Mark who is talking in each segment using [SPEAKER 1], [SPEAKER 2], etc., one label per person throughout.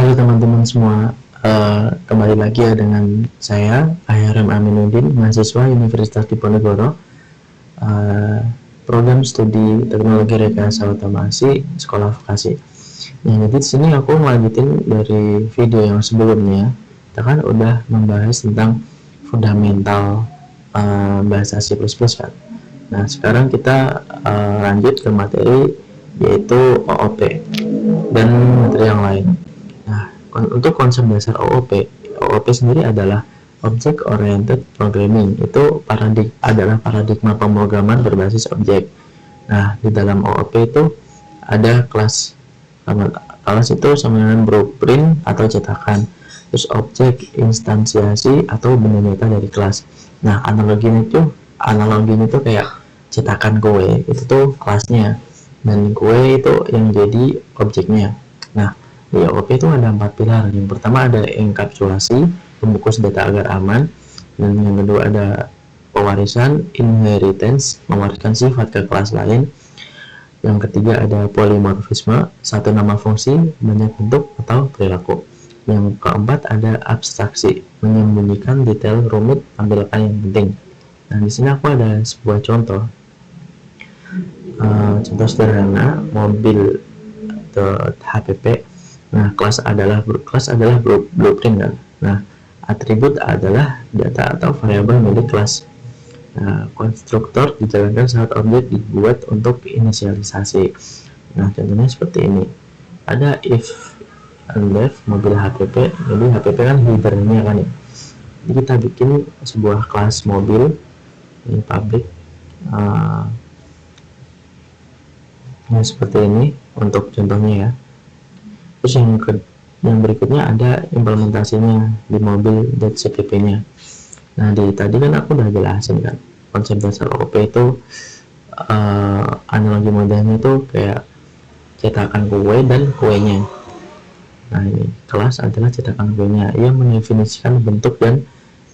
[SPEAKER 1] Halo teman-teman semua, kembali lagi ya dengan saya Ayharem Aminuddin, mahasiswa Universitas Diponegoro, uh, program studi teknologi rekayasa otomasi sekolah vokasi. Nah, jadi di sini aku melanjutin dari video yang sebelumnya. Kita kan udah membahas tentang fundamental bahasa C++ kan. Nah, sekarang kita lanjut ke materi yaitu OOP dan materi yang lain. Nah, untuk konsep dasar OOP sendiri adalah Object Oriented Programming. Itu adalah paradigma pemrograman berbasis objek. Nah, di dalam OOP itu ada kelas. Kelas itu sama dengan blueprint atau cetakan. Terus objek instansiasi atau benda nyata dari kelas. Nah, analoginya itu kayak cetakan kue, itu tuh kelasnya. Dan kue itu yang jadi objeknya. Nah, di OOP itu ada 4 pilar. Yang pertama ada enkapsulasi, membungkus data agar aman. Dan yang kedua ada pewarisan, inheritance, mewariskan sifat ke kelas lain. Yang ketiga ada polimorfisme, satu nama fungsi, banyak bentuk atau perilaku. Yang keempat ada abstraksi, menyembunyikan detail rumit, tampilkan yang penting. Nah, di sini aku ada sebuah contoh. Contoh sederhana, mobil HPP. Nah, kelas adalah blueprint kan. Nah, atribut adalah data atau variabel milik kelas. Nah, konstruktor dijalankan saat objek dibuat untuk inisialisasi. Nah, contohnya seperti ini. Ada if and def mobil HPP. Jadi HPP kan headernya kan ya. Jadi kita bikin sebuah kelas mobil ini public. Nah, seperti ini untuk contohnya ya. Terus yang berikutnya ada implementasinya di mobil.cpp-nya. Nah, tadi kan aku udah jelasin kan konsep dasar OOP itu, analogi mudahnya itu kayak cetakan kue dan kuenya. Nah, ini kelas adalah cetakan kuenya. Ia mendefinisikan bentuk dan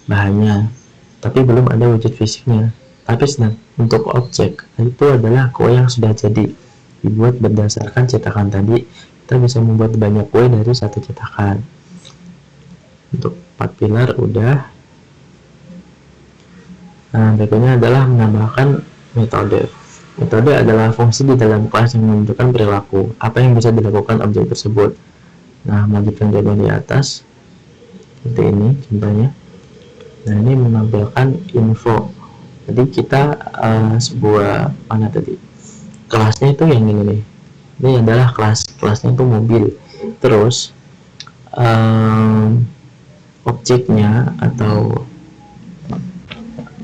[SPEAKER 1] bahannya, tapi belum ada wujud fisiknya. Tapi untuk objek itu adalah kue yang sudah jadi dibuat berdasarkan cetakan tadi. Kita bisa membuat banyak kue dari satu cetakan. Untuk 4 pilar udah. Nah, berikutnya adalah menambahkan metode. Metode adalah fungsi di dalam kelas yang menentukan perilaku, apa yang bisa dilakukan objek tersebut. Nah, melanjutkan contoh di atas seperti ini contohnya. Nah, ini menampilkan info. Jadi kita sebuah mana tadi kelasnya itu yang ini nih. Ini adalah kelasnya itu mobil. Terus objeknya atau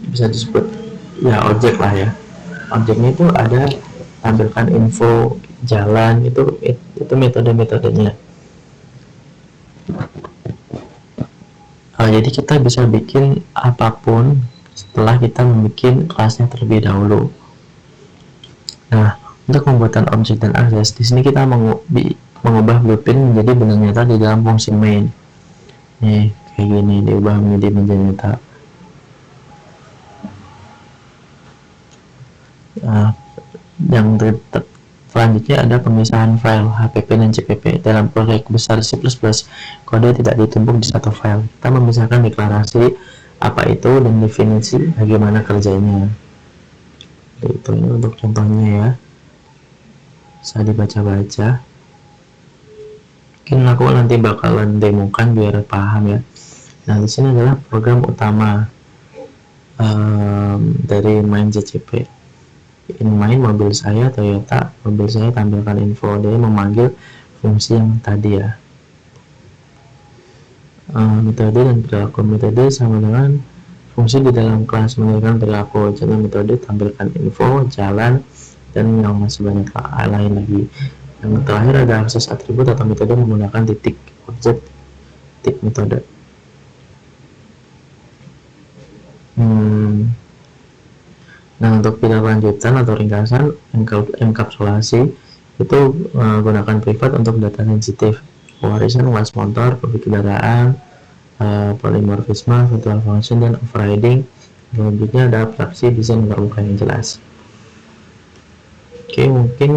[SPEAKER 1] bisa disebut ya objek lah ya. Objeknya itu ada tampilkan info jalan, itu metode-metodenya. Jadi kita bisa bikin apapun setelah kita membuat kelasnya terlebih dahulu. Nah, untuk pembuatan objek dan akses, di sini kita mengubah blueprint menjadi benda nyata di dalam fungsi main. Nih, kayak gini diubah menjadi benda nyata. Nah, yang selanjutnya ada pemisahan file HPP dan CPP. Dalam proyek besar C++, kode tidak ditumpuk di satu file. Kita memisahkan deklarasi apa itu dan definisi bagaimana kerjanya. Itu ini untuk contohnya ya. Bisa dibaca-baca. Mungkin aku nanti bakalan demokan biar paham ya. Nah, di sini adalah program utama dari main CCP. In main mobil saya Toyota, mobil saya tampilkan info, dia memanggil fungsi yang tadi ya. Metode dan perilaku. Metode sama dengan fungsi di dalam kelas menunjukkan perilaku. Contoh metode tampilkan info, jalan, dan yang masih banyak lain lagi. Yang terakhir ada akses atribut atau metode menggunakan titik objek titik metode. Nah, untuk pilar lanjutan atau ringkasan enkapsulasi itu gunakan privat untuk data sensitif, pewarisan kelas motor, pabrik kendaraan, polimorfisme, virtual function, dan overriding. Selanjutnya ada abstraksi, desain pramuka yang jelas. Oke, mungkin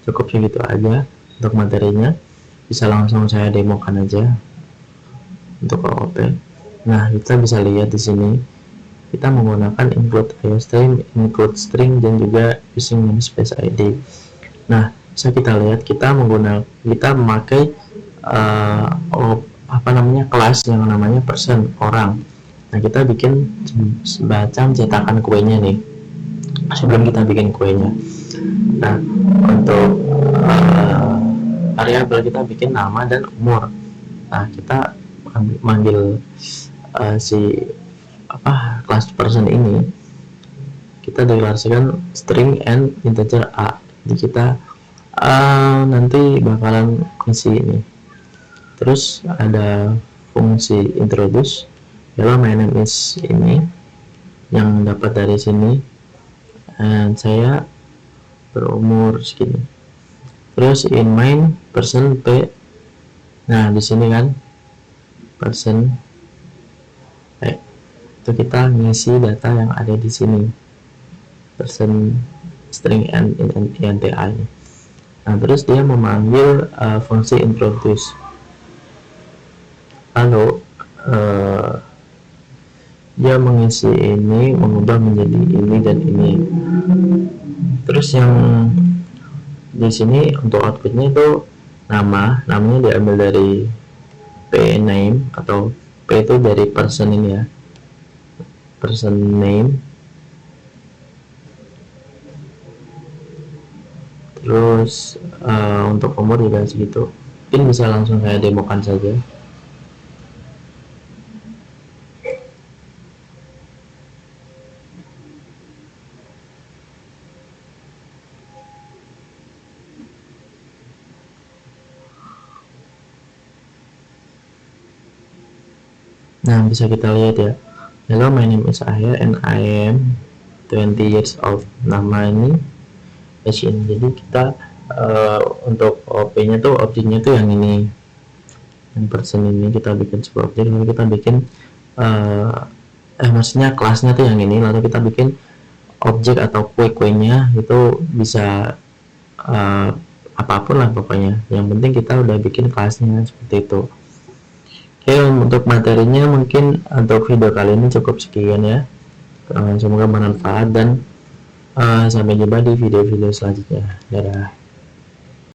[SPEAKER 1] cukup segitu aja untuk materinya. Di bisa langsung saya demokan aja untuk OOP. Nah, kita bisa lihat di sini kita menggunakan include IOStream, include string, dan juga using namespace ID. Nah, bisa kita lihat kita memakai kelas yang namanya person orang. Nah, kita bikin semacam cetakan kuenya nih sebelum kita bikin kuenya. Nah, untuk variabel kita bikin nama dan umur. Nah, kita manggil kelas person ini, kita deklarasikan string and integer a. Jadi kita nanti bakalan isi ini. Terus ada fungsi introduce, hello my name is ini yang dapat dari sini, dan saya berumur segini. Terus in main person p. Nah, di sini kan person itu kita ngisi data yang ada di sini, person string and int a. Nah, terus dia memanggil fungsi introduce, lalu dia mengisi ini, mengubah menjadi ini dan ini. Terus yang di sini untuk outputnya itu namanya diambil dari p name, atau p itu dari person ini ya, person name. Terus untuk umur juga segitu. Mungkin bisa langsung saya demokan saja. Nah, bisa kita lihat ya, hello my name is Ahya and I am 20 years old. Nama ini Asian. Jadi kita untuk OP nya tuh, objeknya tuh yang ini, yang person ini kita bikin sebuah objek, lalu kita bikin maksudnya kelasnya tuh yang ini, lalu kita bikin objek atau kue-kuenya itu bisa apapun lah pokoknya, yang penting kita udah bikin kelasnya seperti itu. Oke, untuk materinya mungkin untuk video kali ini cukup sekian ya. Semoga bermanfaat, dan sampai jumpa di video-video selanjutnya. Dadah.